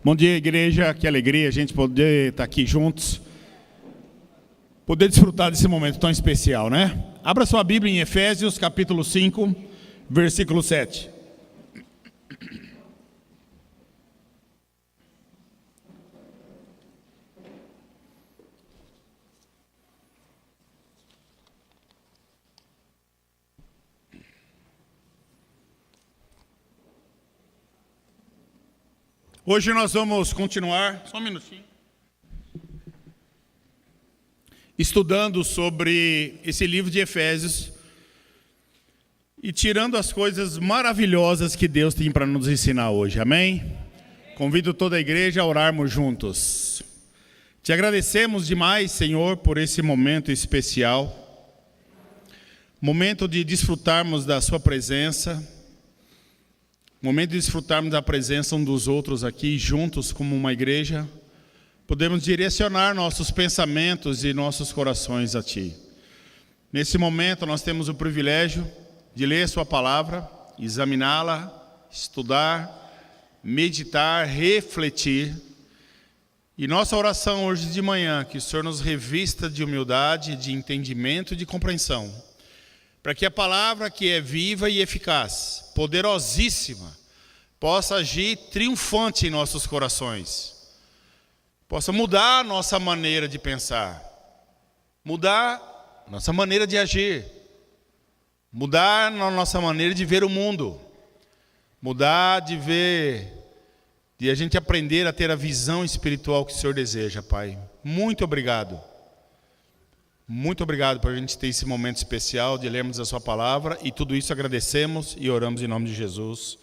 Bom dia, igreja. Que alegria a gente poder estar aqui juntos, poder desfrutar desse momento tão especial, né? Abra sua Bíblia em Efésios, capítulo 5, versículo 7. Hoje nós vamos continuar, só um minutinho, estudando sobre esse livro de Efésios e tirando as coisas maravilhosas que Deus tem para nos ensinar hoje, amém? Convido toda a igreja a orarmos juntos. Te agradecemos demais, Senhor, por esse momento especial, momento de desfrutarmos da sua presença, momento de desfrutarmos da presença um dos outros aqui, juntos como uma igreja, podemos direcionar nossos pensamentos e nossos corações a Ti. Nesse momento nós temos o privilégio de ler Sua palavra, examiná-la, estudar, meditar, refletir. E nossa oração hoje de manhã, que o Senhor nos revista de humildade, de entendimento e de compreensão, para que a palavra que é viva e eficaz, poderosíssima, possa agir triunfante em nossos corações, possa mudar a nossa maneira de pensar, mudar nossa maneira de agir, mudar a nossa maneira de ver o mundo, mudar de ver, de a gente aprender a ter a visão espiritual que o Senhor deseja, Pai. Muito obrigado. Muito obrigado por a gente ter esse momento especial de lermos a sua palavra e tudo isso agradecemos e oramos em nome de Jesus.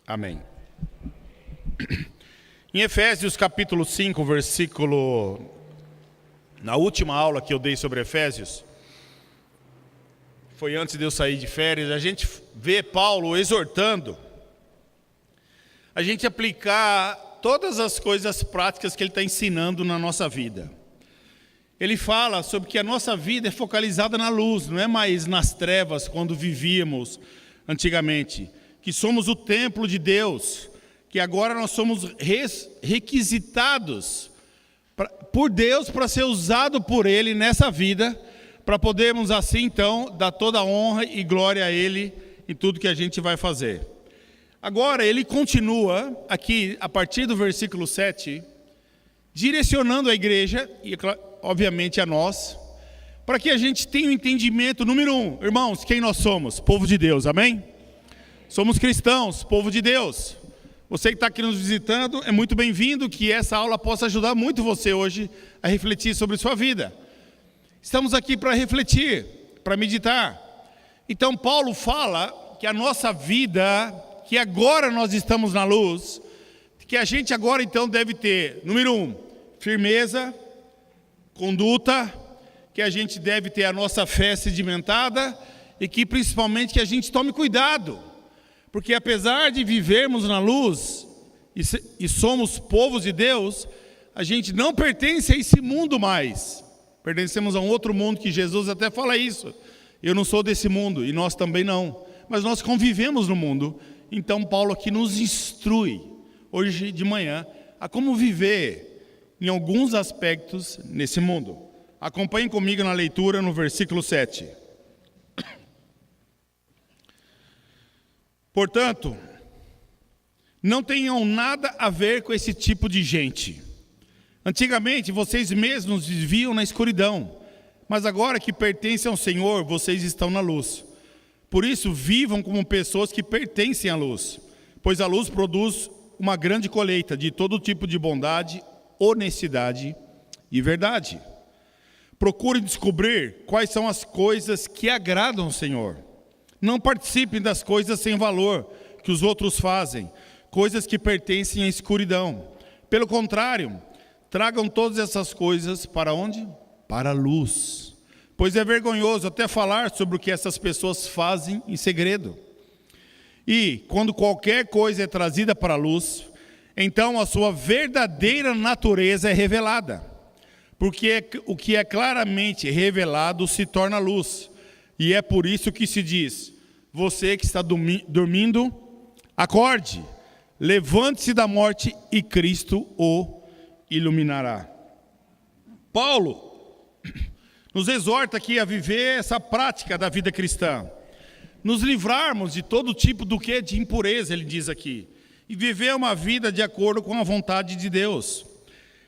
Amém. Em Efésios capítulo 5, versículo... Na última aula que eu dei sobre Efésios, foi antes de eu sair de férias, a gente vê Paulo exortando a gente aplicar todas as coisas práticas que ele está ensinando na nossa vida. Ele fala sobre que a nossa vida é focalizada na luz, não é mais nas trevas, quando vivíamos antigamente. Que somos o templo de Deus, que agora nós somos requisitados por Deus para ser usado por Ele nessa vida, para podermos assim então dar toda a honra e glória a Ele em tudo que a gente vai fazer. Agora ele continua aqui, a partir do versículo 7, direcionando a igreja, e obviamente a nós, para que a gente tenha o entendimento, número 1, irmãos, quem nós somos? Povo de Deus, amém? Somos cristãos, povo de Deus. Você que está aqui nos visitando, é muito bem-vindo, que essa aula possa ajudar muito você hoje a refletir sobre sua vida. Estamos aqui para refletir, para meditar. Então Paulo fala que a nossa vida, que agora nós estamos na luz, que a gente agora então deve ter, número 1, firmeza, conduta, que a gente deve ter a nossa fé sedimentada e que principalmente que a gente tome cuidado, porque apesar de vivermos na luz e somos povos de Deus, a gente não pertence a esse mundo mais, pertencemos a um outro mundo, que Jesus até fala isso, eu não sou desse mundo e nós também não, mas nós convivemos no mundo. Então Paulo aqui nos instrui hoje de manhã a como viver em alguns aspectos nesse mundo. Acompanhem comigo na leitura no versículo 7. Portanto, não tenham nada a ver com esse tipo de gente. Antigamente vocês mesmos viviam na escuridão, mas agora que pertencem ao Senhor, vocês estão na luz. Por isso, vivam como pessoas que pertencem à luz, pois a luz produz uma grande colheita de todo tipo de bondade, honestidade e verdade. Procurem descobrir quais são as coisas que agradam ao Senhor. Não participem das coisas sem valor que os outros fazem, coisas que pertencem à escuridão. Pelo contrário, tragam todas essas coisas para onde? Para a luz. Pois é vergonhoso até falar sobre o que essas pessoas fazem em segredo. E quando qualquer coisa é trazida para a luz, então a sua verdadeira natureza é revelada. Porque o que é claramente revelado se torna luz. E é por isso que se diz: você que está dormindo, acorde, levante-se da morte e Cristo o iluminará. Paulo nos exorta aqui a viver essa prática da vida cristã, nos livrarmos de todo tipo de impureza, ele diz aqui, e viver uma vida de acordo com a vontade de Deus.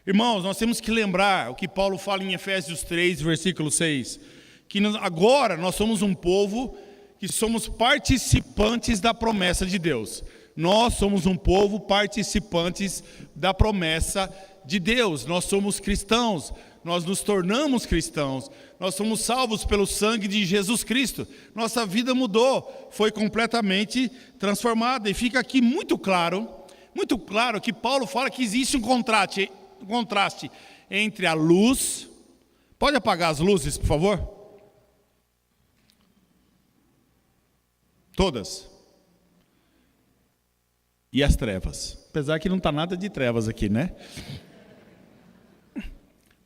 Irmãos, nós temos que lembrar o que Paulo fala em Efésios 3, versículo 6, que agora nós somos um povo que somos participantes da promessa de Deus. Nós somos um povo participantes da promessa de Deus. Nós somos cristãos, nós nos tornamos cristãos, nós somos salvos pelo sangue de Jesus Cristo. Nossa vida mudou, foi completamente transformada. E fica aqui muito claro que Paulo fala que existe um contraste entre a luz. Pode apagar as luzes, por favor? Todas. E as trevas. Apesar que não está nada de trevas aqui, né?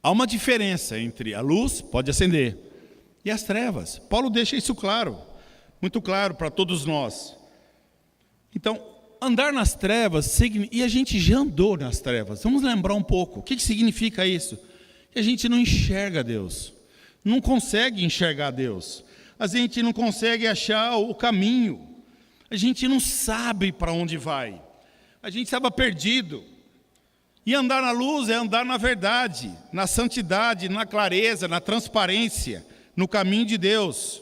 Há uma diferença entre a luz, pode acender, e as trevas. Paulo deixa isso claro, muito claro para todos nós. Então, andar nas trevas, e a gente já andou nas trevas. Vamos lembrar um pouco. O que significa isso? Que a gente não enxerga Deus, não consegue enxergar Deus. A gente não consegue achar o caminho. A gente não sabe para onde vai. A gente estava perdido. E andar na luz é andar na verdade, na santidade, na clareza, na transparência, no caminho de Deus.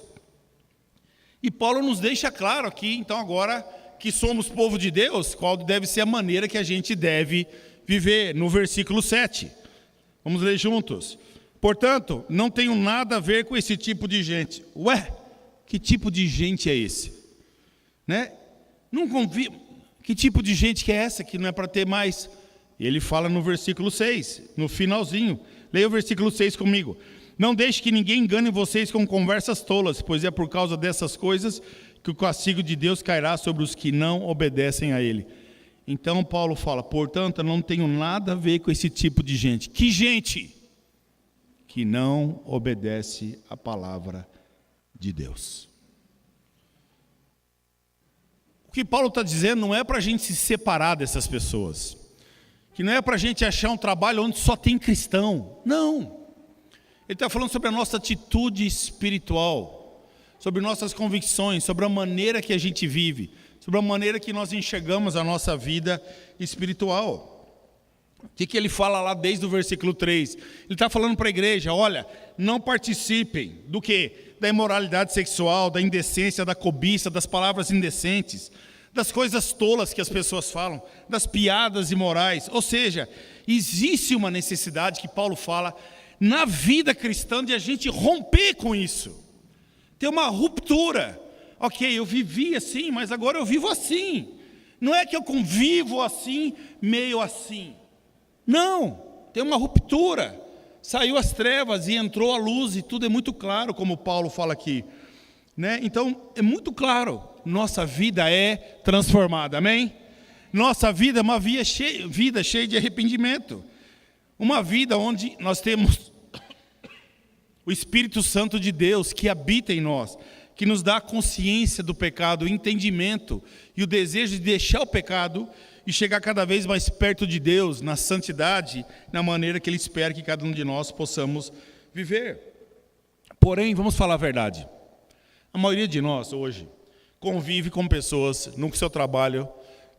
E Paulo nos deixa claro aqui, então agora, que somos povo de Deus, qual deve ser a maneira que a gente deve viver, no versículo 7. Vamos ler juntos. Portanto, não tenho nada a ver com esse tipo de gente. Ué, que tipo de gente é esse? Né? Não convivo. Que tipo de gente que é essa que não é para ter mais? Ele fala no versículo 6, no finalzinho. Leia o versículo 6 comigo. Não deixe que ninguém engane vocês com conversas tolas, pois é por causa dessas coisas que o castigo de Deus cairá sobre os que não obedecem a Ele. Então Paulo fala, portanto, eu não tenho nada a ver com esse tipo de gente. Que gente? Que não obedece à palavra de Deus. O que Paulo está dizendo não é para a gente se separar dessas pessoas. Que não é para a gente achar um trabalho onde só tem cristão. Não. Ele está falando sobre a nossa atitude espiritual, sobre nossas convicções, sobre a maneira que a gente vive, sobre a maneira que nós enxergamos a nossa vida espiritual. O que ele fala lá desde o versículo 3? Ele está falando para a igreja, olha, não participem do quê? Da imoralidade sexual, da indecência, da cobiça, das palavras indecentes, das coisas tolas que as pessoas falam, das piadas imorais. Ou seja, existe uma necessidade que Paulo fala na vida cristã de a gente romper com isso. Ter uma ruptura. Ok, eu vivi assim, mas agora eu vivo assim. Não é que eu convivo assim, meio assim. Não, tem uma ruptura. Saiu as trevas e entrou a luz e tudo é muito claro, como Paulo fala aqui. Né? Então, é muito claro. Nossa vida é transformada, amém? Nossa vida é uma vida cheia de arrependimento. Uma vida onde nós temos o Espírito Santo de Deus que habita em nós, que nos dá a consciência do pecado, o entendimento e o desejo de deixar o pecado e chegar cada vez mais perto de Deus, na santidade, na maneira que Ele espera que cada um de nós possamos viver. Porém, vamos falar a verdade. A maioria de nós hoje convive com pessoas no seu trabalho,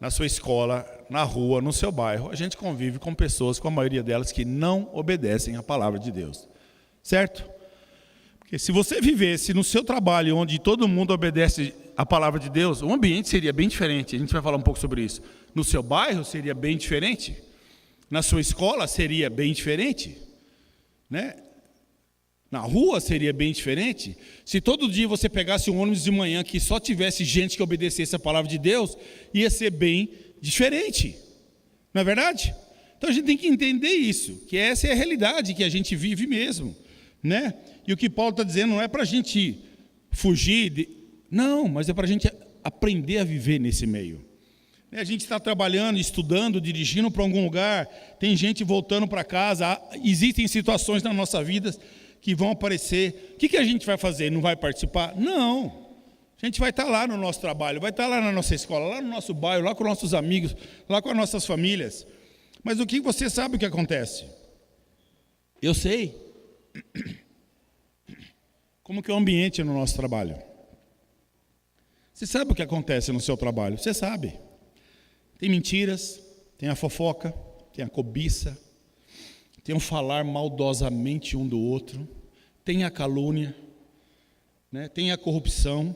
na sua escola, na rua, no seu bairro. A gente convive com pessoas, com a maioria delas, que não obedecem à palavra de Deus. Certo? Porque se você vivesse no seu trabalho, onde todo mundo obedece à palavra de Deus, o ambiente seria bem diferente. A gente vai falar um pouco sobre isso. No seu bairro seria bem diferente. Na sua escola seria bem diferente. Né? Na rua seria bem diferente. Se todo dia você pegasse um ônibus de manhã que só tivesse gente que obedecesse a palavra de Deus, ia ser bem diferente. Não é verdade? Então a gente tem que entender isso, que essa é a realidade que a gente vive mesmo. Né? E o que Paulo está dizendo não é para a gente fugir, não, mas é para a gente aprender a viver nesse meio. A gente está trabalhando, estudando, dirigindo para algum lugar, tem gente voltando para casa, existem situações na nossa vida que vão aparecer. O que a gente vai fazer? Não vai participar? Não. A gente vai estar lá no nosso trabalho, vai estar lá na nossa escola, lá no nosso bairro, lá com nossos amigos, lá com as nossas famílias. Mas o que você sabe o que acontece? Eu sei. Como que é o ambiente no nosso trabalho? Você sabe o que acontece no seu trabalho? Você sabe. Tem mentiras, tem a fofoca, tem a cobiça, tem o falar maldosamente um do outro, tem a calúnia, né? Tem a corrupção.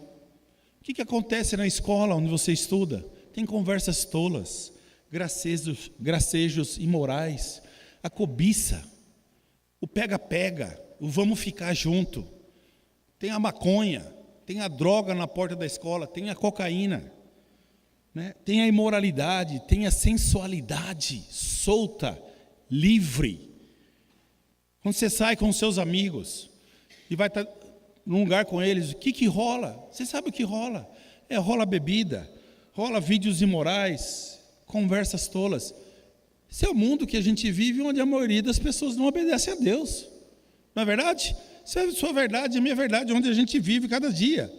O que acontece na escola onde você estuda? Tem conversas tolas, gracejos imorais, a cobiça, o pega-pega, o vamos ficar junto. Tem a maconha, tem a droga na porta da escola, tem a cocaína, né? Tem a imoralidade, tem a sensualidade solta, livre. Quando você sai com os seus amigos e vai estar num lugar com eles, o que rola? Você sabe o que rola? Rola bebida, rola vídeos imorais, conversas tolas. Esse é o mundo que a gente vive, onde a maioria das pessoas não obedece a Deus. Não é verdade? Isso é a sua verdade, a minha verdade, onde a gente vive cada dia.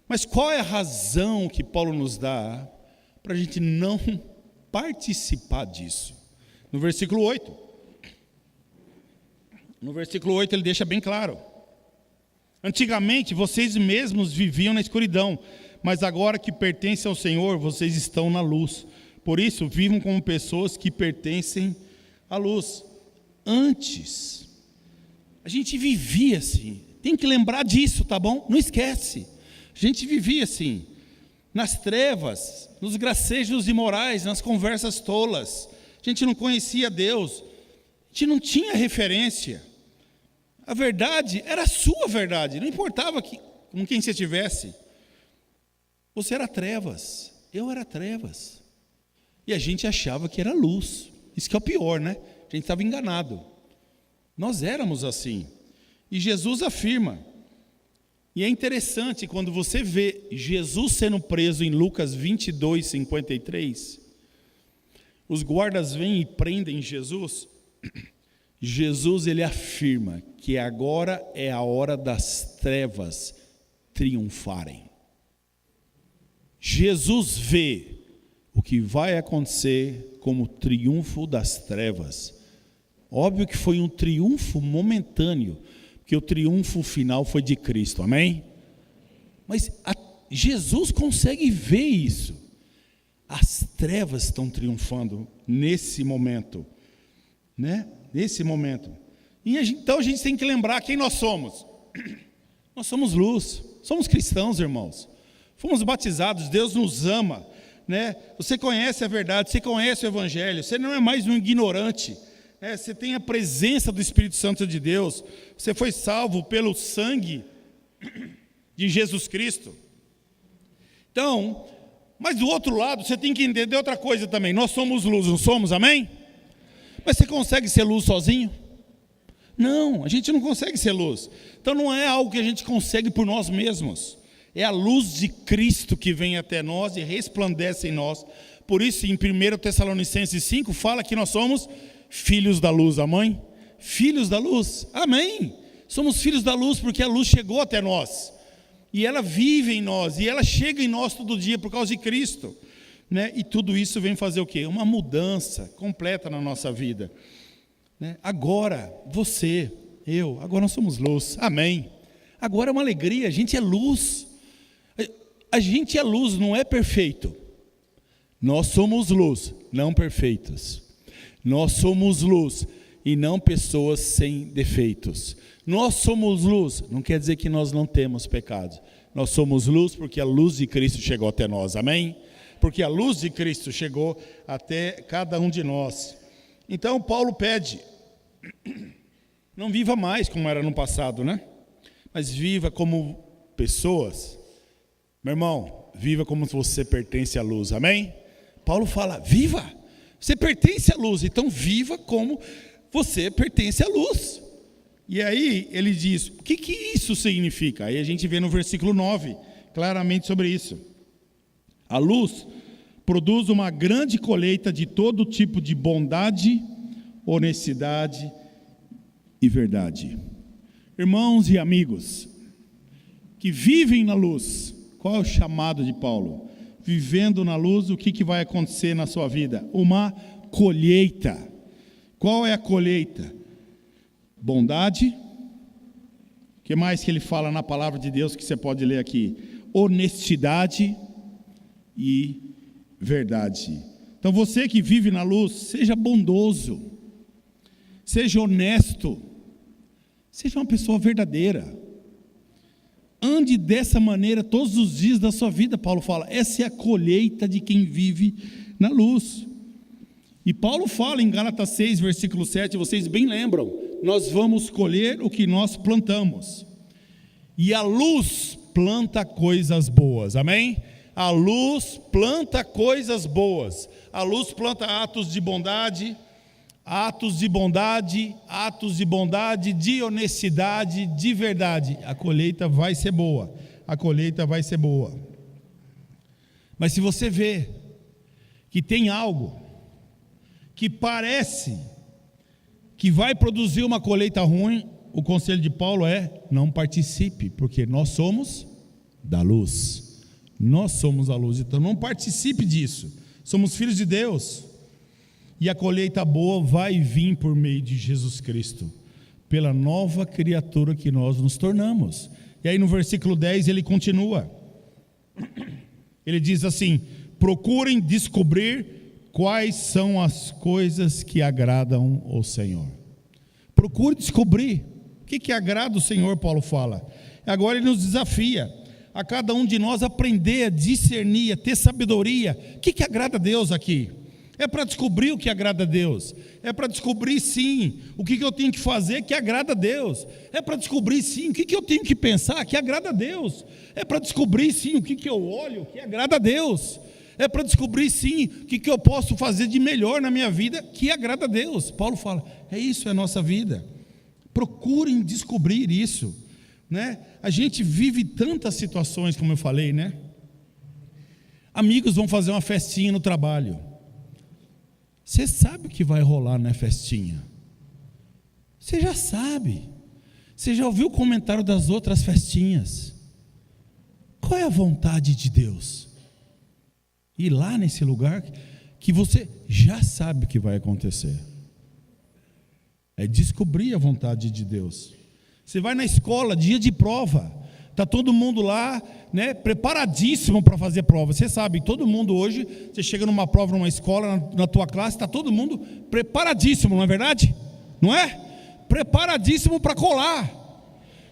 Mas qual é a razão que Paulo nos dá para a gente não participar disso? No versículo 8. No versículo 8 ele deixa bem claro. Antigamente vocês mesmos viviam na escuridão, mas agora que pertencem ao Senhor, vocês estão na luz. Por isso, vivam como pessoas que pertencem à luz. Antes, a gente vivia assim. Tem que lembrar disso, tá bom? Não esquece. A gente vivia assim, nas trevas, nos gracejos imorais, nas conversas tolas. A gente não conhecia Deus. A gente não tinha referência. A verdade era a sua verdade. Não importava com quem você estivesse. Você era trevas. Eu era trevas. E a gente achava que era luz. Isso que é o pior, né? A gente estava enganado. Nós éramos assim. E Jesus afirma. E é interessante quando você vê Jesus sendo preso em Lucas 22, 53. Os guardas vêm e prendem Jesus. Jesus, ele afirma que agora é a hora das trevas triunfarem. Jesus vê o que vai acontecer como triunfo das trevas. Óbvio que foi um triunfo momentâneo, porque o triunfo final foi de Cristo, amém? Mas Jesus consegue ver isso. As trevas estão triunfando nesse momento, né? Nesse momento. E então a gente tem que lembrar quem nós somos. Nós somos luz, somos cristãos, irmãos. Fomos batizados, Deus nos ama, né? Você conhece a verdade, você conhece o Evangelho, você não é mais um ignorante, né? Você tem a presença do Espírito Santo de Deus, você foi salvo pelo sangue de Jesus Cristo. Então, mas do outro lado, você tem que entender outra coisa também. Nós somos luz, não somos, amém? Mas você consegue ser luz sozinho? Não, a gente não consegue ser luz. Então não é algo que a gente consegue por nós mesmos. É a luz de Cristo que vem até nós e resplandece em nós. Por isso, em 1 Tessalonicenses 5, fala que nós somos filhos da luz, amém? Filhos da luz, amém? Somos filhos da luz porque a luz chegou até nós. E ela vive em nós, e ela chega em nós todo dia por causa de Cristo. Né? E tudo isso vem fazer o quê? Uma mudança completa na nossa vida. Né? Agora, você, eu, agora nós somos luz, amém? Agora é uma alegria, a gente é luz. A gente é luz, não é perfeito. Nós somos luz, não perfeitos. Nós somos luz e não pessoas sem defeitos. Nós somos luz, não quer dizer que nós não temos pecados. Nós somos luz porque a luz de Cristo chegou até nós, amém? Porque a luz de Cristo chegou até cada um de nós. Então Paulo pede, não viva mais como era no passado, né? Mas viva como pessoas. Meu irmão, viva como se você pertence à luz, amém? Paulo fala, viva, você pertence à luz, então viva como você pertence à luz. E aí ele diz, o que isso significa? Aí a gente vê no versículo 9, claramente sobre isso. A luz produz uma grande colheita de todo tipo de bondade, honestidade e verdade. Irmãos e amigos que vivem na luz, Qual é o chamado de Paulo? Vivendo na luz, o que vai acontecer na sua vida? Uma colheita. Qual é a colheita? Bondade. O que mais que ele fala na palavra de Deus que você pode ler aqui? Honestidade e verdade. Então você que vive na luz, seja bondoso, seja honesto, seja uma pessoa verdadeira. Ande dessa maneira todos os dias da sua vida, Paulo fala. Essa é a colheita de quem vive na luz. E Paulo fala em Gálatas 6, versículo 7, vocês bem lembram, nós vamos colher o que nós plantamos. E a luz planta coisas boas, amém? A luz planta coisas boas. A luz planta atos de bondade, de honestidade, de verdade. A colheita vai ser boa. A colheita vai ser boa. Mas se você vê que tem algo que parece que vai produzir uma colheita ruim, o conselho de Paulo é: não participe, porque nós somos da luz. Nós somos a luz, então não participe disso. Somos filhos de Deus. E a colheita boa vai vir por meio de Jesus Cristo, pela nova criatura que nós nos tornamos. E aí no versículo 10 ele continua. Ele diz assim: procurem descobrir quais são as coisas que agradam ao Senhor. Procure descobrir o que agrada o Senhor, Paulo fala. Agora ele nos desafia a cada um de nós aprender a discernir, a ter sabedoria. O que agrada a Deus aqui? É para descobrir o que agrada a Deus. É para descobrir sim o que eu tenho que fazer que agrada a Deus. É para descobrir sim o que eu tenho que pensar que agrada a Deus. É para descobrir sim o que eu olho que agrada a Deus. É para descobrir sim o que eu posso fazer de melhor na minha vida que agrada a Deus. Paulo fala, isso é a nossa vida. Procurem descobrir isso, né? A gente vive tantas situações, como eu falei, né? Amigos vão fazer uma festinha no trabalho. Você sabe o que vai rolar na festinha. Você já sabe. Você já ouviu o comentário das outras festinhas. Qual é a vontade de Deus? Ir lá nesse lugar que você já sabe o que vai acontecer. É descobrir a vontade de Deus. Você vai na escola, dia de prova, está todo mundo lá, né, preparadíssimo para fazer prova. Você sabe, todo mundo hoje, você chega numa prova, numa escola, na tua classe, está todo mundo preparadíssimo, não é verdade? Não é? Preparadíssimo para colar,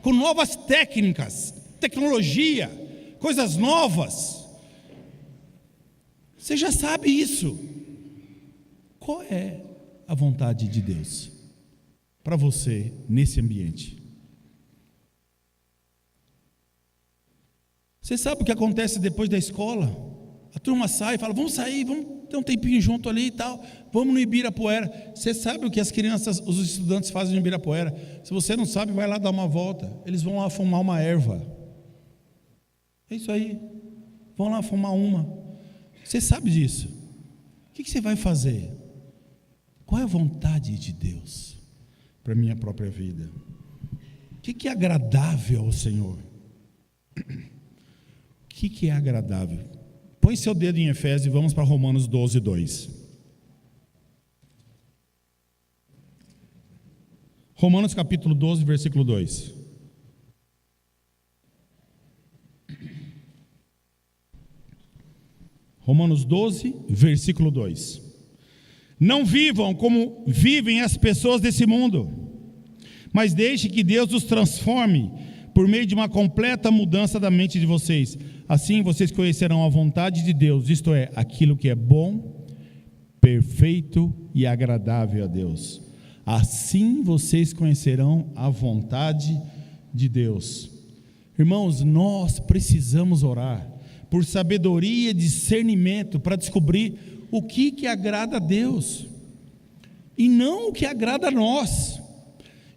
com novas técnicas, tecnologia, coisas novas. Você já sabe isso. Qual é a vontade de Deus para você nesse ambiente? Você sabe o que acontece depois da escola? A turma sai e fala, vamos sair, vamos ter um tempinho junto ali e tal, vamos no Ibirapuera. Você sabe o que as crianças, os estudantes fazem no Ibirapuera? Se você não sabe, vai lá dar uma volta. Eles vão lá fumar uma erva. É isso aí. Vão lá fumar uma. Você sabe disso. O que você vai fazer? Qual é a vontade de Deus para a minha própria vida? O que é agradável ao Senhor? O que é agradável? Põe seu dedo em Efésios e vamos para Romanos 12, 2. Romanos capítulo 12, versículo 2. Romanos 12, versículo 2. Não vivam como vivem as pessoas desse mundo, mas deixe que Deus os transforme por meio de uma completa mudança da mente de vocês. Assim vocês conhecerão a vontade de Deus, isto é, aquilo que é bom, perfeito e agradável a Deus. Assim vocês conhecerão a vontade de Deus. Irmãos, nós precisamos orar por sabedoria e discernimento para descobrir o que agrada a Deus, e não o que agrada a nós,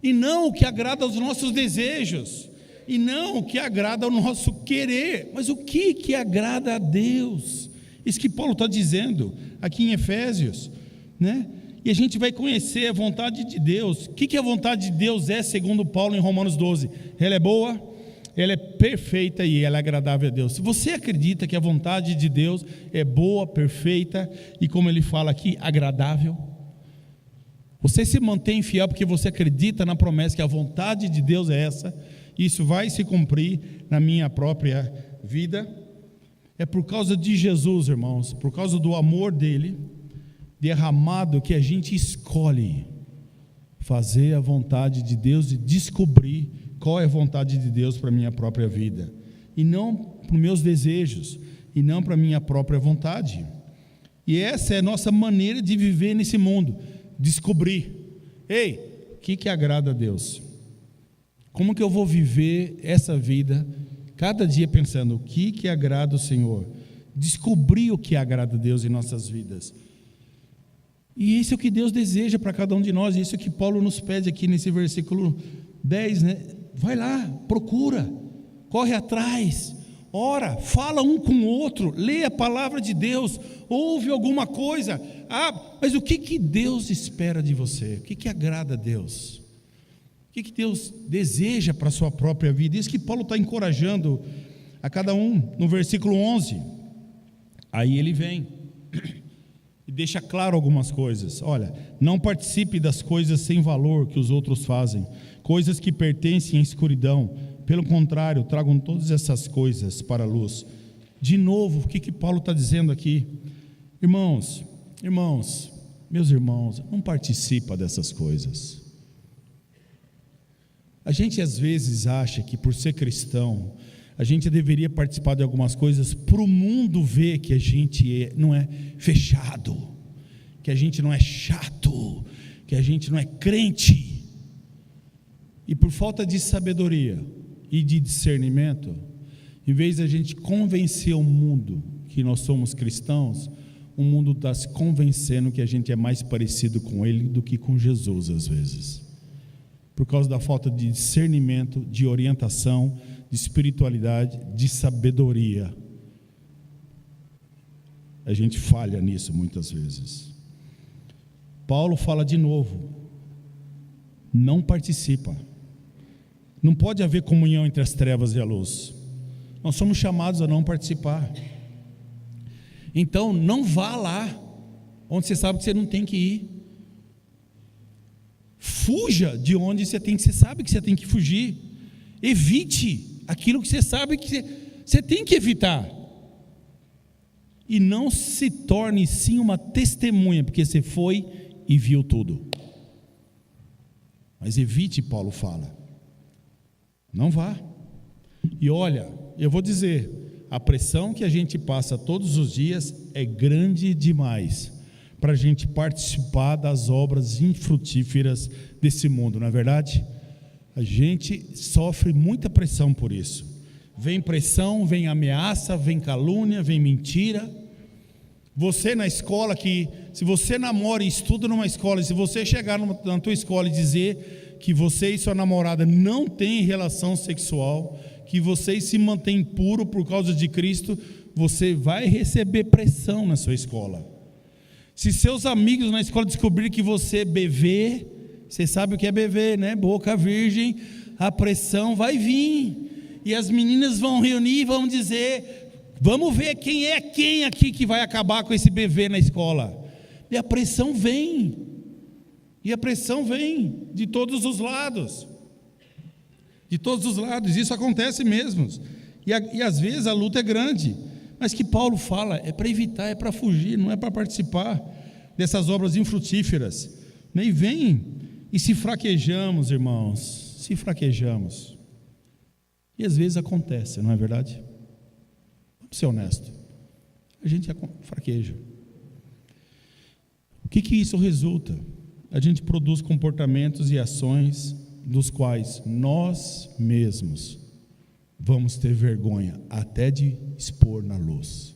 e não o que agrada aos nossos desejos, e não o que agrada ao nosso querer, mas o que agrada a Deus. Isso que Paulo está dizendo aqui em Efésios, né? E a gente vai conhecer a vontade de Deus. O que a vontade de Deus é, segundo Paulo em Romanos 12? Ela é boa, ela é perfeita e ela é agradável a Deus. Se você acredita que a vontade de Deus é boa, perfeita e, como ele fala aqui, agradável, você se mantém fiel porque você acredita na promessa que a vontade de Deus é essa, isso vai se cumprir na minha própria vida. É por causa de Jesus, irmãos, por causa do amor dele derramado, que a gente escolhe fazer a vontade de Deus e descobrir qual é a vontade de Deus para a minha própria vida, e não para os meus desejos, e não para a minha própria vontade. E essa é a nossa maneira de viver nesse mundo, descobrir, ei, o que agrada a Deus? Como que eu vou viver essa vida, cada dia pensando, o que agrada o Senhor? Descobrir o que agrada a Deus em nossas vidas. E isso é o que Deus deseja para cada um de nós, isso é o que Paulo nos pede aqui nesse versículo 10, né? Vai lá, procura, corre atrás, ora, fala um com o outro, lê a palavra de Deus, ouve alguma coisa. Mas o que Deus espera de você? O que agrada a Deus? O que Deus deseja para a sua própria vida? Isso que Paulo está encorajando a cada um no versículo 11. Aí ele vem e deixa claro algumas coisas. Olha, não participe das coisas sem valor que os outros fazem, coisas que pertencem à escuridão. Pelo contrário, tragam todas essas coisas para a luz. De novo, o que Paulo está dizendo aqui? Irmãos, meus irmãos, não participa dessas coisas. A gente às vezes acha que por ser cristão, a gente deveria participar de algumas coisas para o mundo ver que a gente não é fechado, que a gente não é chato, que a gente não é crente. E por falta de sabedoria e de discernimento, em vez de a gente convencer o mundo que nós somos cristãos, o mundo está se convencendo que a gente é mais parecido com ele do que com Jesus às vezes, por causa da falta de discernimento, de orientação, de espiritualidade, de sabedoria. A gente falha nisso muitas vezes. Paulo fala de novo, não participa. Não pode haver comunhão entre as trevas e a luz. Nós somos chamados a não participar. Então não vá lá onde você sabe que você não tem que ir. Fuja de onde você sabe que você tem que fugir. Evite aquilo que você sabe que você tem que evitar. E não se torne sim uma testemunha, porque você foi e viu tudo. Mas evite, Paulo fala. Não vá. E olha, eu vou dizer, a pressão que a gente passa todos os dias é grande demais para a gente participar das obras infrutíferas desse mundo, não é verdade? A gente sofre muita pressão por isso. Vem pressão, vem ameaça, vem calúnia, vem mentira. Você na escola, que se você namora e estuda numa escola, e se você chegar na tua escola e dizer que você e sua namorada não têm relação sexual, que vocês se mantêm puros por causa de Cristo, você vai receber pressão na sua escola. Se seus amigos na escola descobrirem que você é bebê, você sabe o que é bebê, né? Boca virgem, a pressão vai vir, e as meninas vão reunir e vão dizer, vamos ver quem é quem aqui que vai acabar com esse bebê na escola. E a pressão vem. E a pressão vem de todos os lados. De todos os lados, isso acontece mesmo. E às vezes a luta é grande. Mas que Paulo fala, é para evitar, é para fugir, não é para participar dessas obras infrutíferas. E vem, e se fraquejamos, irmãos, se fraquejamos. E às vezes acontece, não é verdade? Vamos ser honestos. A gente fraqueja. O que isso resulta? A gente produz comportamentos e ações dos quais nós mesmos vamos ter vergonha até de expor na luz.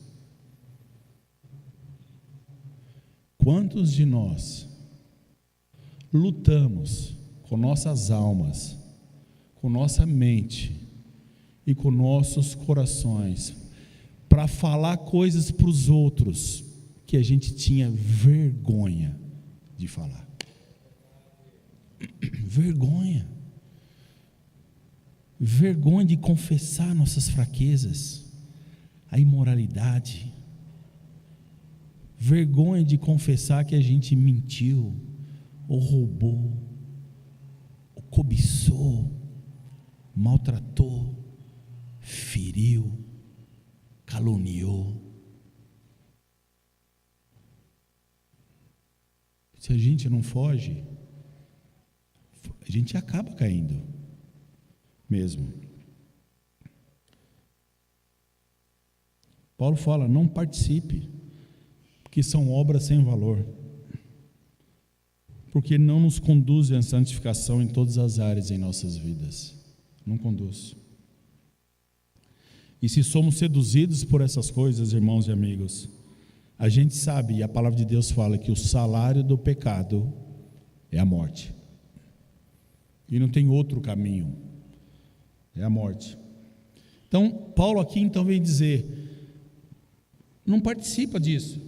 Quantos de nós lutamos com nossas almas, com nossa mente e com nossos corações para falar coisas para os outros que a gente tinha vergonha de falar? Vergonha. vergonha de confessar nossas fraquezas, a imoralidade, vergonha de confessar que a gente mentiu, ou roubou, ou cobiçou, maltratou, feriu, caluniou. Se a gente não foge, a gente acaba caindo mesmo. Paulo fala: não participe, porque são obras sem valor, porque não nos conduzem à santificação em todas as áreas em nossas vidas. Não conduz. E se somos seduzidos por essas coisas, irmãos e amigos, a gente sabe, e a palavra de Deus fala, que o salário do pecado é a morte, e não tem outro caminho, é a morte. Então, Paulo aqui então vem dizer: não participa disso.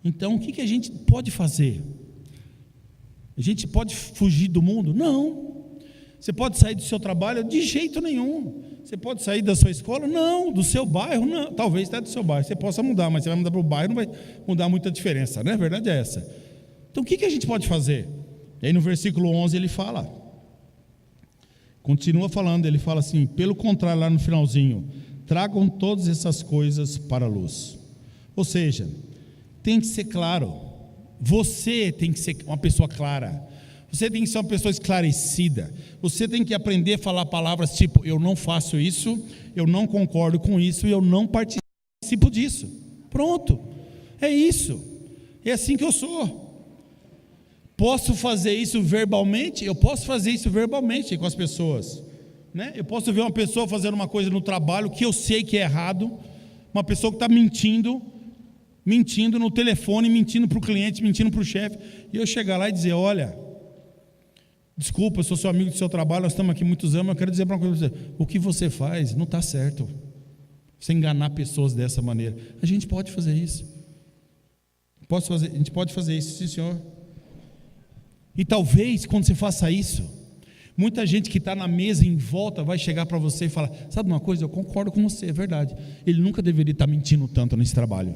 Então, o que a gente pode fazer? A gente pode fugir do mundo? Não. Você pode sair do seu trabalho? De jeito nenhum. Você pode sair da sua escola? Não. Do seu bairro? Não. Talvez até do seu bairro você possa mudar, mas você vai mudar para o bairro, não vai mudar muita diferença, né? A verdade é essa. Então, o que a gente pode fazer? E aí no versículo 11 ele fala, continua falando, ele fala assim: pelo contrário, lá no finalzinho, tragam todas essas coisas para a luz. Ou seja, tem que ser claro, você tem que ser uma pessoa clara, você tem que ser uma pessoa esclarecida, você tem que aprender a falar palavras tipo: eu não faço isso, eu não concordo com isso, e eu não participo disso. Pronto, é isso, é assim que eu sou. Posso fazer isso verbalmente? Eu posso fazer isso verbalmente com as pessoas, né? Eu posso ver uma pessoa fazendo uma coisa no trabalho que eu sei que é errado, uma pessoa que está mentindo no telefone, mentindo para o cliente, mentindo para o chefe, e eu chegar lá e dizer: olha, desculpa, eu sou seu amigo do seu trabalho, nós estamos aqui muitos anos, eu quero dizer uma coisa para você: o que você faz não está certo, você enganar pessoas dessa maneira. A gente pode fazer isso, a gente pode fazer isso, sim senhor. E talvez quando você faça isso, muita gente que está na mesa em volta vai chegar para você e falar: sabe uma coisa, eu concordo com você, é verdade, ele nunca deveria estar mentindo tanto nesse trabalho.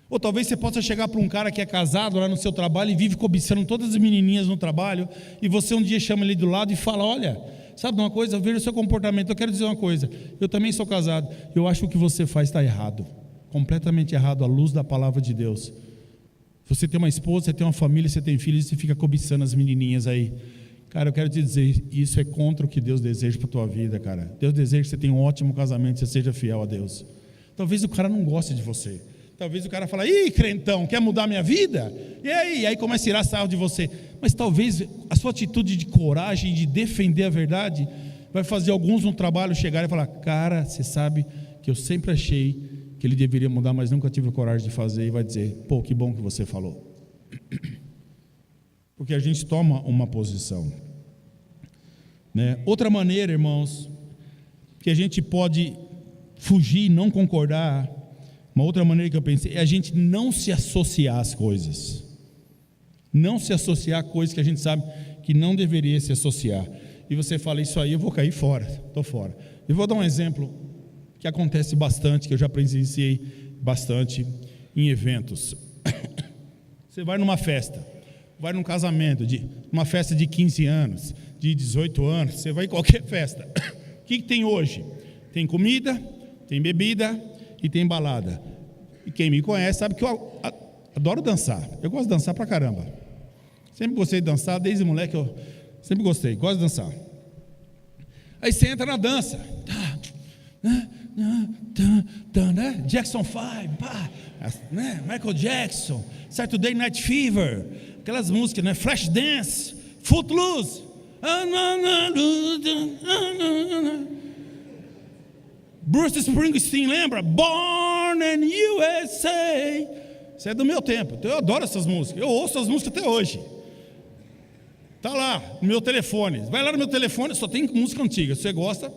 Ou talvez você possa chegar para um cara que é casado lá no seu trabalho e vive cobiçando todas as menininhas no trabalho, e você um dia chama ele do lado e fala: olha, sabe uma coisa, eu vejo o seu comportamento, eu quero dizer uma coisa, eu também sou casado, eu acho que o que você faz está errado, completamente errado à luz da palavra de Deus. Você tem uma esposa, você tem uma família, você tem filhos, e você fica cobiçando as menininhas aí. Cara, eu quero te dizer, isso é contra o que Deus deseja para a tua vida, cara. Deus deseja que você tenha um ótimo casamento, você seja fiel a Deus. Talvez o cara não goste de você. Talvez o cara fale: ih, crentão, quer mudar minha vida? E aí começa a tirar sarro de você. Mas talvez a sua atitude de coragem, de defender a verdade, vai fazer alguns no trabalho chegarem e falar: cara, você sabe que eu sempre achei que ele deveria mudar, mas nunca tive a coragem de fazer. E vai dizer: pô, que bom que você falou. Porque a gente toma uma posição, né? Outra maneira, irmãos, que a gente pode fugir, não concordar, uma outra maneira que eu pensei, é a gente não se associar às coisas, não se associar a coisas que a gente sabe que não deveria se associar. E você fala: isso aí eu vou cair fora, estou fora. Eu vou dar um exemplo que acontece bastante, que eu já presenciei bastante em eventos. Você vai numa festa, vai num casamento, uma festa de 15 anos, de 18 anos, você vai em qualquer festa. O que tem hoje? Tem comida, tem bebida e tem balada. E quem me conhece sabe que eu adoro dançar. Eu gosto de dançar pra caramba. Sempre gostei de dançar, desde moleque eu sempre gostei, gosto de dançar. Aí você entra na dança, né? Jackson 5, né? Michael Jackson, Saturday Night Fever, aquelas músicas, né? Flashdance, Footloose, Bruce Springsteen, lembra? Born in USA. Isso é do meu tempo, então eu adoro essas músicas, eu ouço as músicas até hoje. Está lá no meu telefone, vai lá no meu telefone, só tem música antiga. Se você gosta,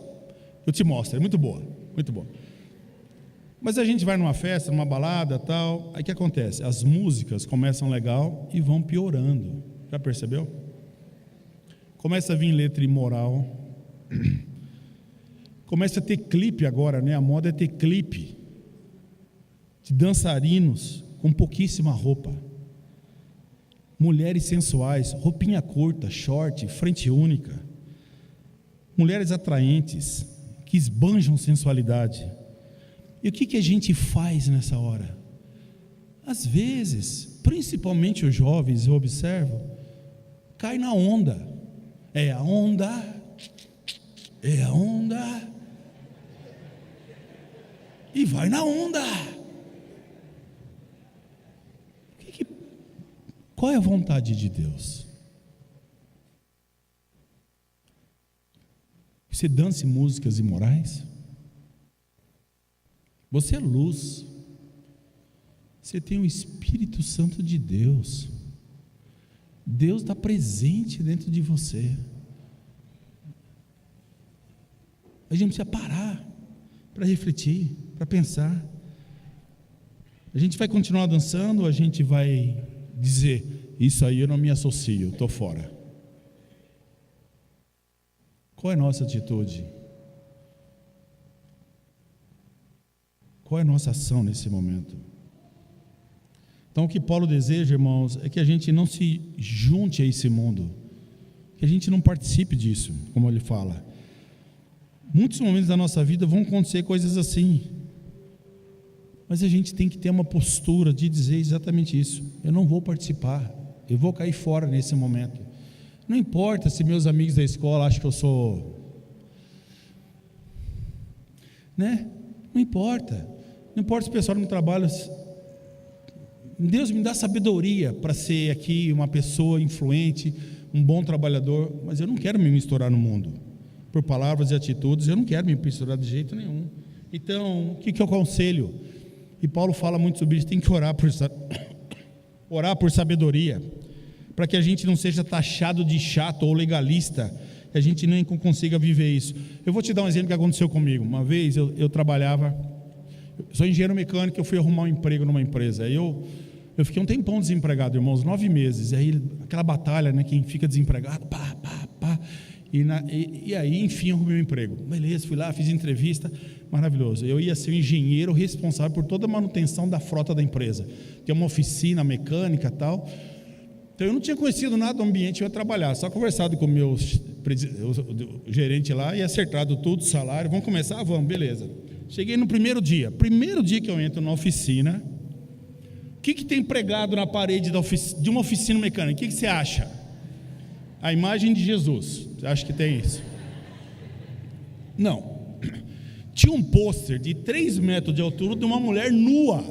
eu te mostro, é muito boa, muito boa. Mas a gente vai numa festa, numa balada, tal, aí o que acontece? As músicas começam legal e vão piorando. Já percebeu? começa a vir letra imoral, começa a ter clipe agora, né? A moda é ter clipe de dançarinos com pouquíssima roupa, mulheres sensuais, roupinha curta, short, frente única, mulheres atraentes que esbanjam sensualidade. E o que a gente faz nessa hora? Às vezes, principalmente os jovens, eu observo, cai na onda. É a onda, e vai na onda. Qual é a vontade de Deus? Você dance músicas imorais? Você é luz. Você tem o Espírito Santo de Deus. Deus está presente dentro de você. A gente precisa parar para refletir, para pensar. A gente vai continuar dançando ou a gente vai dizer, isso aí eu não me associo, estou fora? Qual é a nossa atitude? Qual é a nossa ação nesse momento? Então o que Paulo deseja, irmãos, é que a gente não se junte a esse mundo, que a gente não participe disso, como ele fala. Muitos momentos da nossa vida vão acontecer coisas assim, mas a gente tem que ter uma postura de dizer exatamente isso: eu não vou participar, eu vou cair fora nesse momento. Não importa se meus amigos da escola acham que eu sou, né? Não importa se o pessoal no trabalho. Deus me dá sabedoria para ser aqui uma pessoa influente, um bom trabalhador, mas eu não quero me misturar no mundo, por palavras e atitudes, eu não quero me misturar de jeito nenhum. Então, o que eu aconselho? E Paulo fala muito sobre isso, tem que orar por sabedoria, para que a gente não seja taxado de chato ou legalista, que a gente nem consiga viver isso. Eu vou te dar um exemplo que aconteceu comigo. Uma vez eu trabalhava, sou engenheiro mecânico, eu fui arrumar um emprego numa empresa, aí eu fiquei um tempão desempregado, irmãos, 9 meses, aí aquela batalha, né, quem fica desempregado, e aí enfim eu arrumei um emprego, beleza, fui lá, fiz entrevista, maravilhoso, eu ia ser o engenheiro responsável por toda a manutenção da frota da empresa, tem uma oficina mecânica e tal, então eu não tinha conhecido nada do ambiente, eu ia trabalhar, só conversado com o meu gerente lá, e acertado tudo, salário, vamos começar? Vamos, beleza. Cheguei no primeiro dia que eu entro na oficina, o que tem pregado na parede de uma oficina mecânica? O que você acha? A imagem de Jesus. Você acha que tem isso? Não. Tinha um pôster de 3 metros de altura de uma mulher nua,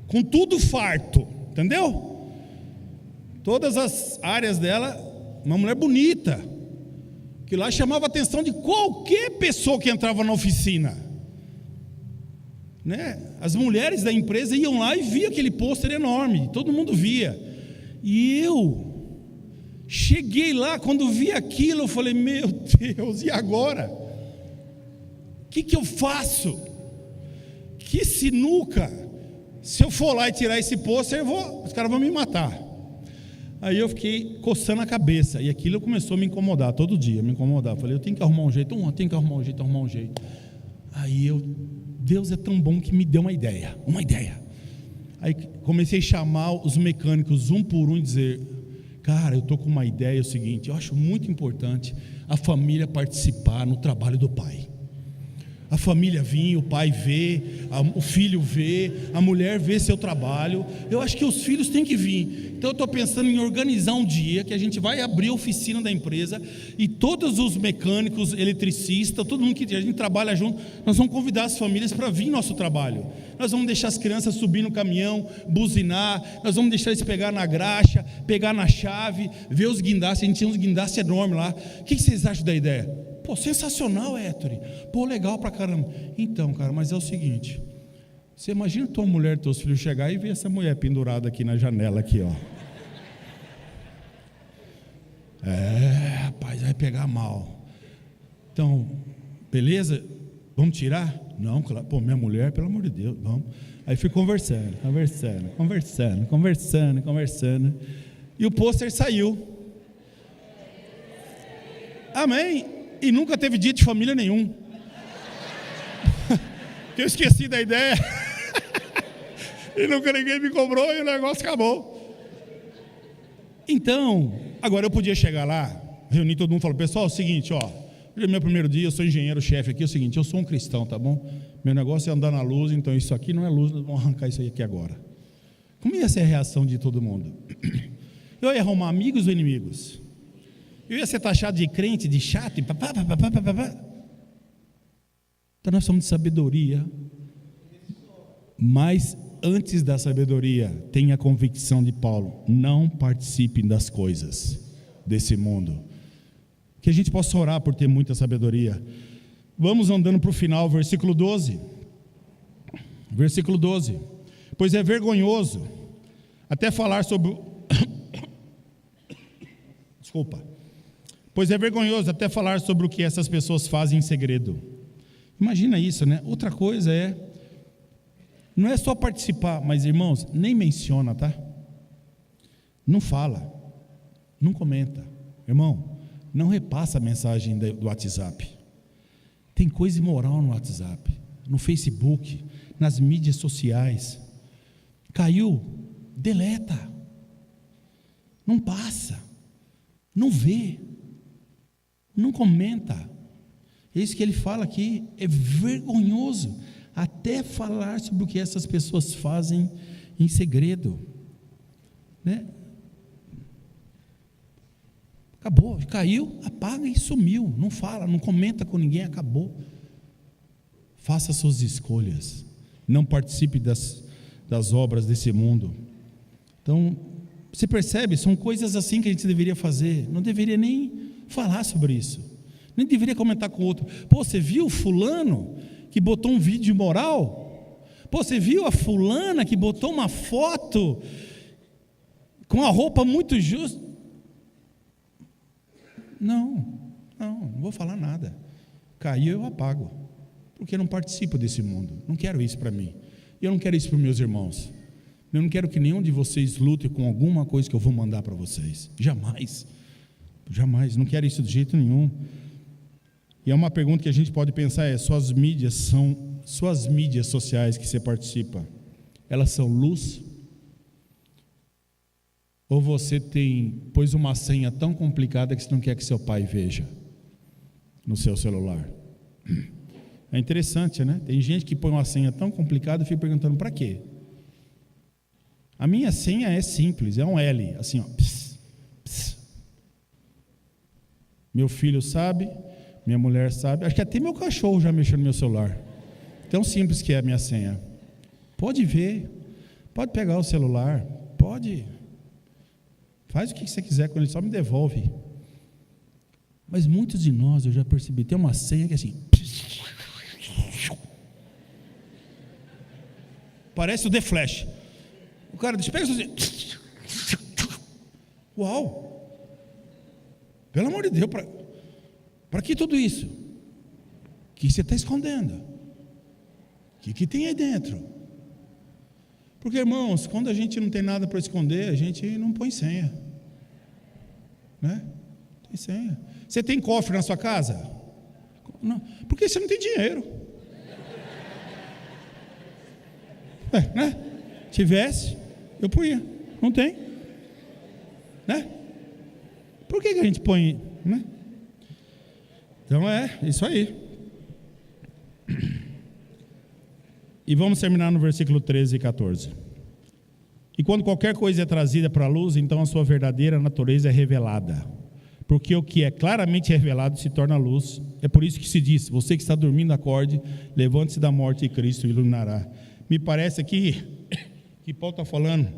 com tudo farto, entendeu? Todas as áreas dela, uma mulher bonita, que lá chamava a atenção de qualquer pessoa que entrava na oficina, né? As mulheres da empresa iam lá e via aquele pôster enorme, todo mundo via, e eu cheguei lá, quando vi aquilo, eu falei, meu Deus, e agora? O que eu faço? Que sinuca, se eu for lá e tirar esse pôster, os caras vão me matar. Aí eu fiquei coçando a cabeça, e aquilo começou a me incomodar, todo dia, me incomodar. Falei, eu tenho que arrumar um jeito, Aí Deus é tão bom que me deu uma ideia. Aí comecei a chamar os mecânicos um por um e dizer, cara, eu estou com uma ideia, é o seguinte, eu acho muito importante a família participar no trabalho do pai. A família vir, o pai vê, o filho vê, a mulher vê seu trabalho. Eu acho que os filhos têm que vir. Então eu estou pensando em organizar um dia que a gente vai abrir a oficina da empresa e todos os mecânicos, eletricistas, todo mundo que a gente trabalha junto, nós vamos convidar as famílias para vir nosso trabalho. Nós vamos deixar as crianças subir no caminhão, buzinar, nós vamos deixar eles pegar na graxa, pegar na chave, ver os guindastes. A gente tinha uns guindastes enormes lá. O que vocês acham da ideia? Pô, sensacional, Héctor. Pô, legal pra caramba. Então, cara, mas é o seguinte, você imagina tua mulher, teus filhos chegar e ver essa mulher pendurada aqui na janela aqui, ó. Rapaz, vai pegar mal. Então, beleza? Vamos tirar? Não, claro. Pô, minha mulher, pelo amor de Deus, vamos. Aí fui conversando. E o pôster saiu. Amém? E nunca teve dia de família nenhum. Que eu esqueci da ideia. E nunca ninguém me cobrou e o negócio acabou. Então, agora eu podia chegar lá, reunir todo mundo e falar: pessoal, é o seguinte, ó, hoje é meu primeiro dia, eu sou engenheiro-chefe aqui, é o seguinte, eu sou um cristão, tá bom? Meu negócio é andar na luz, então isso aqui não é luz, nós vamos arrancar isso aí aqui agora. Como ia ser a reação de todo mundo? Eu ia arrumar amigos ou inimigos? Eu ia ser taxado de crente, de chato, Então nós somos de sabedoria, mas antes da sabedoria, tenha a convicção de Paulo: não participem das coisas desse mundo. Que a gente possa orar por ter muita sabedoria. Vamos andando para o final, versículo 12. Versículo 12. Pois é vergonhoso até falar sobre... Desculpa. Pois é vergonhoso até falar sobre o que essas pessoas fazem em segredo. Imagina isso, né? Outra coisa não é só participar, mas irmãos, nem menciona, tá? Não fala, não comenta. Irmão, não repassa a mensagem do WhatsApp. Tem coisa imoral no WhatsApp, no Facebook, nas mídias sociais. Caiu, deleta. Não passa, não vê, não comenta. É isso que ele fala aqui, é vergonhoso até falar sobre o que essas pessoas fazem em segredo, né? Acabou, caiu, apaga e sumiu, não fala, não comenta com ninguém, acabou. Faça suas escolhas, não participe das obras desse mundo. Então, você percebe, são coisas assim que a gente deveria fazer, não deveria nem falar sobre isso, nem deveria comentar com o outro. Pô, você viu fulano que botou um vídeo imoral? Pô, você viu a fulana que botou uma foto com a roupa muito justa? Não vou falar nada. Caiu, eu apago, porque eu não participo desse mundo, não quero isso para mim, eu não quero isso para os meus irmãos, eu não quero que nenhum de vocês lute com alguma coisa que eu vou mandar para vocês, jamais, não quero isso de jeito nenhum. E é uma pergunta que a gente pode pensar: suas mídias sociais que você participa, elas são luz? Ou você pôs uma senha tão complicada que você não quer que seu pai veja no seu celular? É interessante, né? Tem gente que põe uma senha tão complicada e fica perguntando: para quê? A minha senha é simples, é um L, assim, ó. Pss, pss. Meu filho sabe, minha mulher sabe, acho que até meu cachorro já mexeu no meu celular. Tão simples que é a minha senha. Pode ver, pode pegar o celular, pode... Faz o que você quiser com ele, só me devolve. Mas muitos de nós, eu já percebi, tem uma senha que é assim. Parece o The Flash. O cara despega assim. Uau! Pelo amor de Deus, para que tudo isso? O que você está escondendo? O que tem aí dentro? Porque, irmãos, quando a gente não tem nada para esconder, a gente não põe senha, né? Tem senha. Você tem cofre na sua casa? Não, porque você não tem dinheiro. Né? Tivesse, eu punha. Não tem, né? Por que a gente põe, né? Então é isso aí. E vamos terminar no versículo 13 e 14. E quando qualquer coisa é trazida para a luz, então a sua verdadeira natureza é revelada. Porque o que é claramente revelado se torna luz. É por isso que se diz: você que está dormindo, acorde, levante-se da morte e Cristo o iluminará. Me parece aqui que Paulo está falando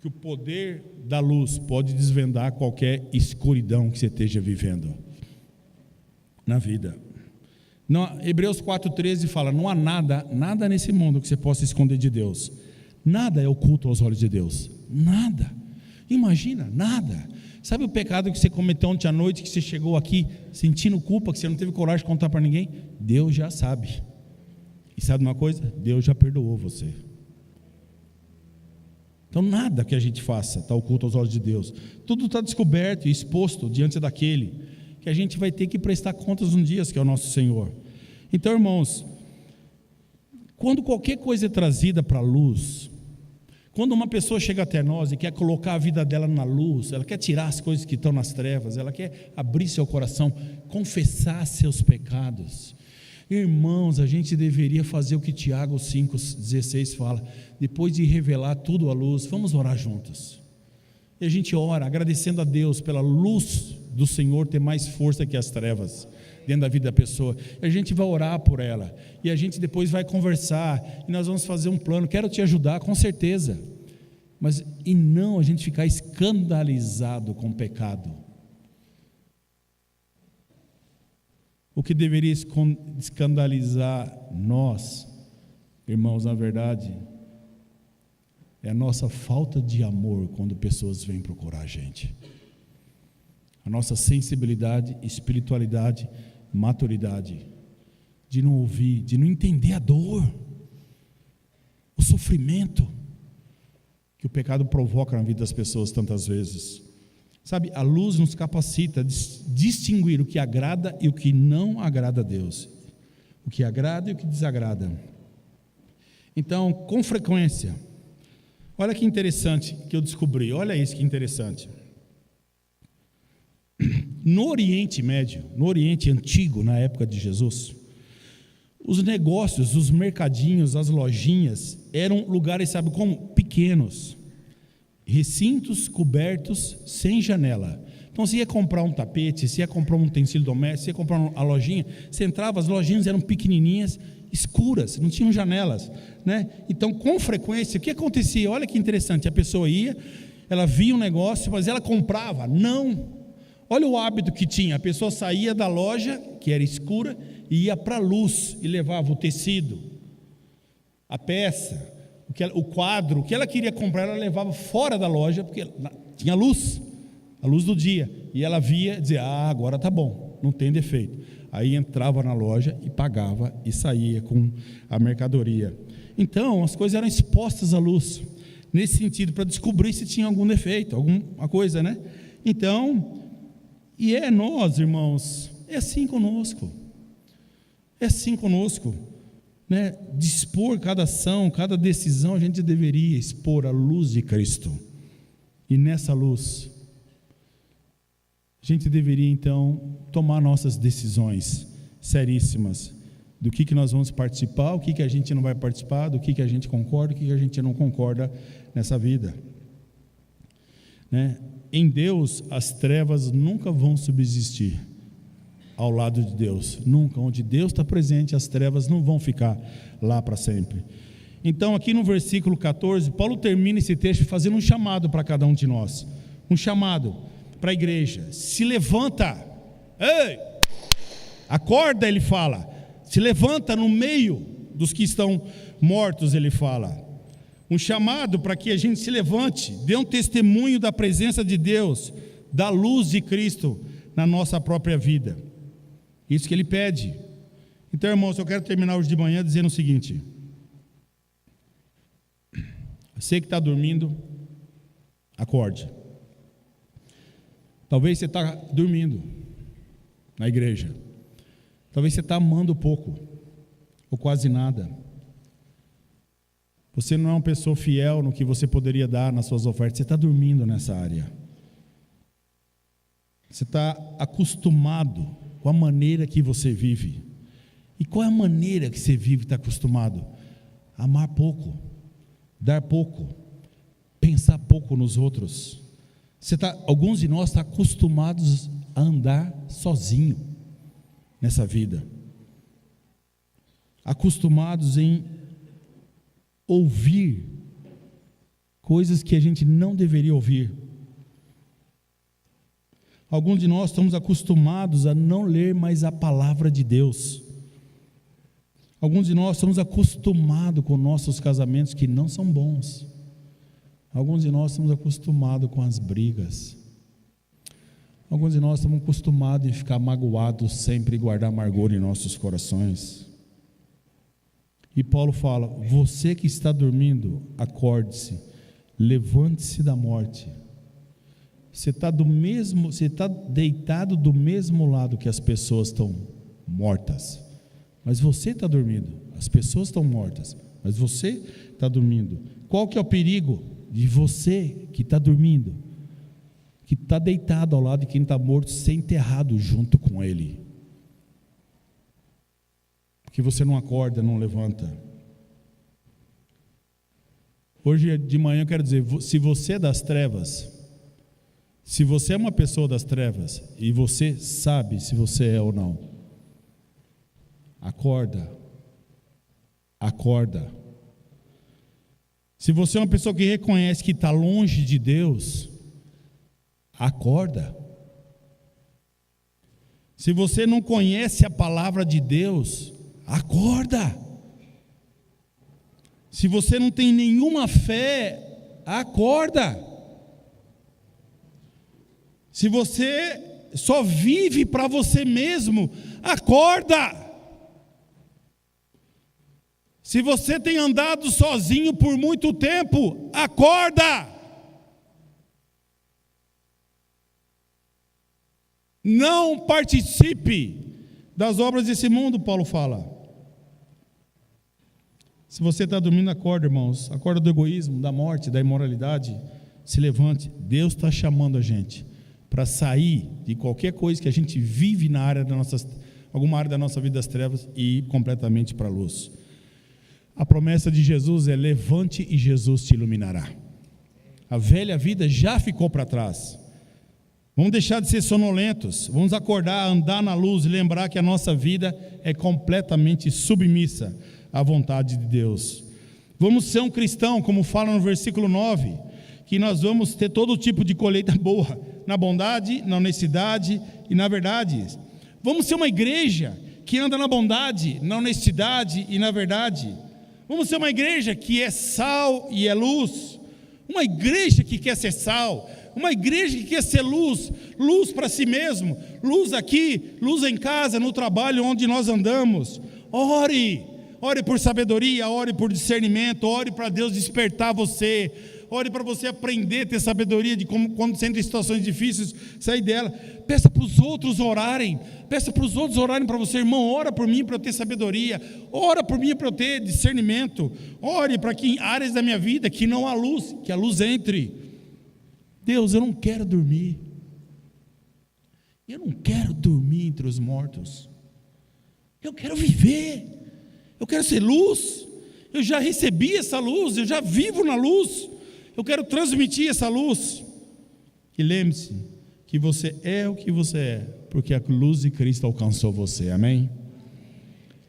que o poder da luz pode desvendar qualquer escuridão que você esteja vivendo na vida. Hebreus 4,13 fala: não há nada nesse mundo que você possa esconder de Deus. Nada é oculto aos olhos de Deus. Nada. Imagina, nada. Sabe o pecado que você cometeu ontem à noite, que você chegou aqui sentindo culpa, que você não teve coragem de contar para ninguém? Deus já sabe. E sabe uma coisa? Deus já perdoou você. Então nada que a gente faça está oculto aos olhos de Deus. Tudo está descoberto e exposto diante daquele que que a gente vai ter que prestar contas um dia, que é o nosso Senhor. Então, irmãos, quando qualquer coisa é trazida para a luz, quando uma pessoa chega até nós e quer colocar a vida dela na luz, ela quer tirar as coisas que estão nas trevas, ela quer abrir seu coração, confessar seus pecados. Irmãos, a gente deveria fazer o que Tiago 5,16 fala, depois de revelar tudo à luz, vamos orar juntos. E a gente ora agradecendo a Deus pela luz do Senhor ter mais força que as trevas dentro da vida da pessoa. E a gente vai orar por ela, e a gente depois vai conversar, e nós vamos fazer um plano. Quero te ajudar, com certeza, mas e não a gente ficar escandalizado com o pecado. O que deveria escandalizar nós, irmãos, na verdade, é a nossa falta de amor quando pessoas vêm procurar a gente. A nossa sensibilidade, espiritualidade, maturidade, de não ouvir, de não entender a dor, o sofrimento que o pecado provoca na vida das pessoas tantas vezes. Sabe, a luz nos capacita a distinguir o que agrada e o que não agrada a Deus, o que agrada e o que desagrada. Então, com frequência, olha que interessante que eu descobri, olha isso que interessante. No Oriente Médio, no Oriente Antigo, na época de Jesus, os negócios, os mercadinhos, as lojinhas, eram lugares, sabe como? Pequenos, recintos cobertos, sem janela. Então, você ia comprar um tapete, você ia comprar um utensílio doméstico, você ia comprar uma lojinha, você entrava, as lojinhas eram pequenininhas, escuras, não tinham janelas, né? Então, com frequência, o que acontecia? Olha que interessante, a pessoa ia, ela via um negócio, mas ela comprava? Não. Olha o hábito que tinha, a pessoa saía da loja, que era escura, e ia para a luz, e levava o tecido, a peça, o quadro, o que ela queria comprar, ela levava fora da loja, porque tinha luz, a luz do dia, e ela via, dizia, agora está bom, não tem defeito. Aí entrava na loja e pagava, e saía com a mercadoria. Então, as coisas eram expostas à luz, nesse sentido, para descobrir se tinha algum defeito, alguma coisa, né? Então, e nós, irmãos, é assim conosco, né? Dispor cada ação, cada decisão, a gente deveria expor a luz de Cristo, e nessa luz, a gente deveria então tomar nossas decisões seríssimas, do que nós vamos participar, o que a gente não vai participar, do que a gente concorda, o que a gente não concorda nessa vida, né? Em Deus, as trevas nunca vão subsistir ao lado de Deus, nunca. Onde Deus está presente, as trevas não vão ficar lá para sempre. Então, aqui no versículo 14, Paulo termina esse texto fazendo um chamado para cada um de nós, um chamado para a igreja: se levanta, ei, acorda, ele fala, se levanta no meio dos que estão mortos, ele fala. Um chamado para que a gente se levante, dê um testemunho da presença de Deus, da luz de Cristo na nossa própria vida. Isso que ele pede. Então, irmãos, eu quero terminar hoje de manhã dizendo o seguinte: você que está dormindo, acorde. Talvez você está dormindo na igreja, talvez você está amando pouco, ou quase nada. Você não é uma pessoa fiel no que você poderia dar nas suas ofertas, você está dormindo nessa área. Você está acostumado com a maneira que você vive. E qual é a maneira que você vive e está acostumado? Amar pouco, dar pouco, pensar pouco nos outros. Alguns de nós estão acostumados a andar sozinho nessa vida, acostumados em ouvir coisas que a gente não deveria ouvir. Alguns de nós estamos acostumados a não ler mais a palavra de Deus. Alguns de nós estamos acostumados com nossos casamentos que não são bons. Alguns de nós estamos acostumados com as brigas. Alguns de nós estamos acostumados em ficar magoados sempre e guardar amargura em nossos corações. E Paulo fala: você que está dormindo, acorde-se, levante-se da morte, Você está deitado do mesmo lado que as pessoas estão mortas, mas você está dormindo. As pessoas estão mortas, mas você está dormindo. Qual que é o perigo de você que está dormindo, que está deitado ao lado de quem está morto, ser enterrado junto com ele? Porque você não acorda, não levanta. Hoje de manhã eu quero dizer, se você é das trevas, se você é uma pessoa das trevas, e você sabe se você é ou não, acorda. Se você é uma pessoa que reconhece que está longe de Deus, acorda. Se você não conhece a palavra de Deus, acorda. Se você não tem nenhuma fé, acorda. Se você só vive para você mesmo, acorda. Se você tem andado sozinho por muito tempo, acorda. Não participe das obras desse mundo, Paulo fala. Se você está dormindo, acorda, irmãos. Acorda do egoísmo, da morte, da imoralidade. Se levante. Deus está chamando a gente para sair de qualquer coisa que a gente vive na área alguma área da nossa vida das trevas e ir completamente para a luz. A promessa de Jesus é: levante e Jesus te iluminará. A velha vida já ficou para trás. Vamos deixar de ser sonolentos, vamos acordar, andar na luz e lembrar que a nossa vida é completamente submissa à vontade de Deus. Vamos ser um cristão, como fala no versículo 9, que nós vamos ter todo tipo de colheita boa, na bondade, na honestidade e na verdade. Vamos ser uma igreja que anda na bondade, na honestidade e na verdade. Vamos ser uma igreja que é sal e é luz, uma igreja que quer ser sal, uma igreja que quer ser luz, luz para si mesmo, luz aqui, luz em casa, no trabalho onde nós andamos. Ore por sabedoria, ore por discernimento, ore para Deus despertar você, ore para você aprender a ter sabedoria de como, quando você entra em situações difíceis, sair dela. Peça para os outros orarem, para você, irmão, ora por mim para eu ter sabedoria, ora por mim para eu ter discernimento, ore para que em áreas da minha vida que não há luz, que a luz entre. Deus, eu não quero dormir, entre os mortos, eu quero viver, eu quero ser luz, eu já recebi essa luz, eu já vivo na luz, eu quero transmitir essa luz. E lembre-se que você é o que você é, porque a luz de Cristo alcançou você, amém?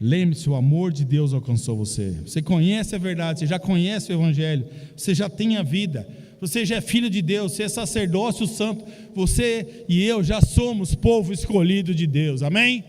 Lembre-se, o amor de Deus alcançou você. Você conhece a verdade, você já conhece o Evangelho, você já tem a vida, você já é filho de Deus, você é sacerdócio santo, você e eu já somos povo escolhido de Deus, amém?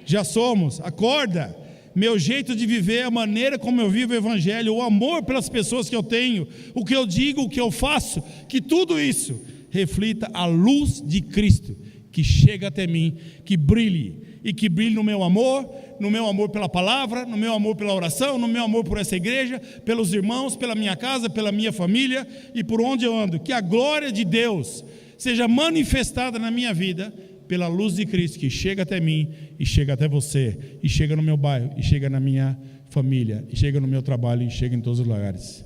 Já somos. Acorda. Meu jeito de viver, a maneira como eu vivo o Evangelho, o amor pelas pessoas que eu tenho, o que eu digo, o que eu faço, que tudo isso reflita a luz de Cristo, que chega até mim, que brilhe, e que brilhe no meu amor pela palavra, no meu amor pela oração, no meu amor por essa igreja, pelos irmãos, pela minha casa, pela minha família e por onde eu ando. Que a glória de Deus seja manifestada na minha vida pela luz de Cristo, que chega até mim e chega até você, e chega no meu bairro, e chega na minha família, e chega no meu trabalho, e chega em todos os lugares.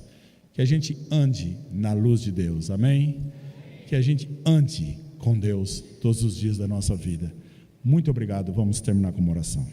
Que a gente ande na luz de Deus, amém? Que a gente ande com Deus todos os dias da nossa vida. Muito obrigado, vamos terminar com uma oração.